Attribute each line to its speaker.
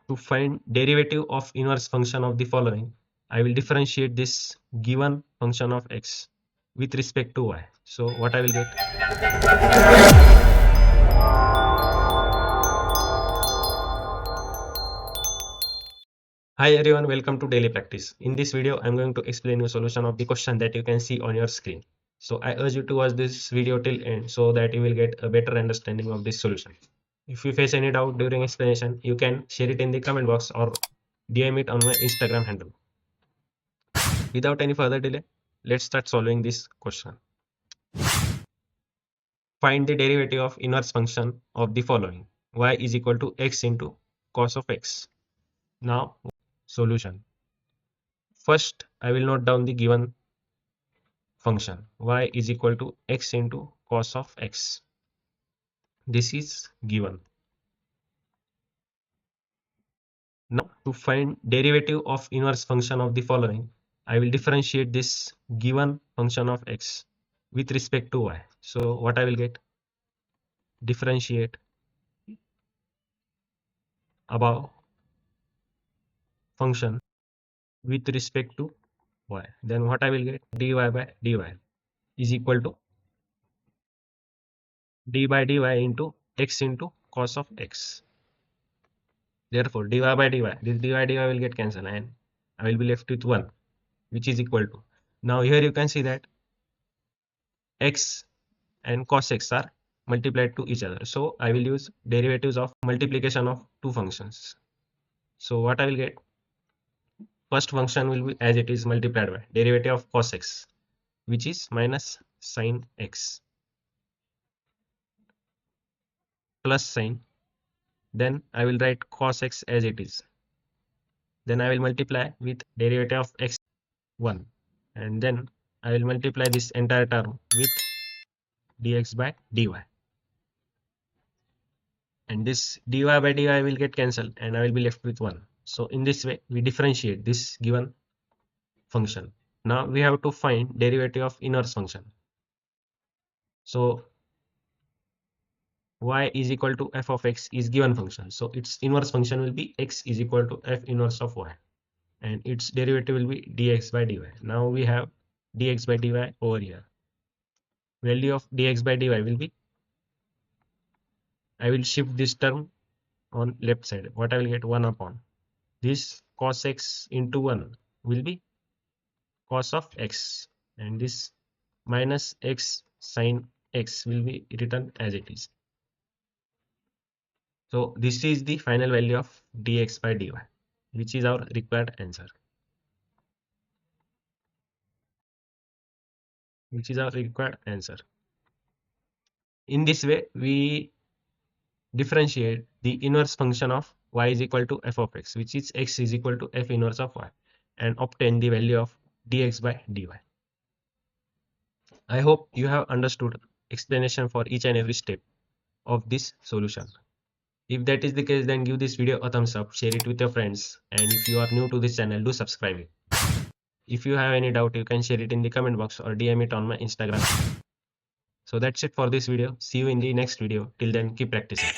Speaker 1: To find derivative of inverse function of the following, I will differentiate this given function of x with respect to y. So what I will get? Hi everyone, welcome to daily practice. In this video, I'm going to explain you solution of the question that you can see on your screen. So I urge you to watch this video till end so that you will get a better understanding of this solution. If you face any doubt during explanation, you can share it in the comment box or DM it on my Instagram handle. Without any further delay, let's start solving this question. Find the derivative of inverse function of the following. Y is equal to x into cos of x. Now, solution. First, I will note down the given function. Y is equal to x into cos of x. This is given. Now, to find derivative of inverse function of the following, I will differentiate this given function of x with respect to y. So, what I will get? Differentiate above function with respect to y. Then what I will get? Dy by dy is equal to d by dy into x into cos of x. Therefore, dy by dy, this dy by dy will get cancelled and I will be left with 1, which is equal to. Now here you can see that x and cos x are multiplied to each other. So I will use derivatives of multiplication of two functions. So what I will get? First function will be as it is multiplied by derivative of cos x, which is minus sin x plus sin. Then I will write cos x as it is. Then I will multiply with derivative of x 1, and then I will multiply this entire term with dx by dy, and this dy by dy will get cancelled and I will be left with 1. So in this way we differentiate this given function. Now we have to find derivative of inverse function. So y is equal to f of x is given function, so its inverse function will be x is equal to f inverse of y, and its derivative will be dx by dy. Now we have dx by dy over here. Value of dx by dy will be, I will shift this term on left side. What I will get? 1 upon this cos x into 1 will be cos of x, and this minus x sin x will be written as it is. So this is the final value of dx by dy, which is our required answer. In this way, we differentiate the inverse function of y is equal to f of x, which is x is equal to f inverse of y, and obtain the value of dx by dy. I hope you have understood explanation for each and every step of this solution. If that is the case, then give this video a thumbs up, share it with your friends, and if you are new to this channel, do subscribe it. If you have any doubt, you can share it in the comment box or DM it on my Instagram. So that's it for this video. See you in the next video. Till then, keep practicing.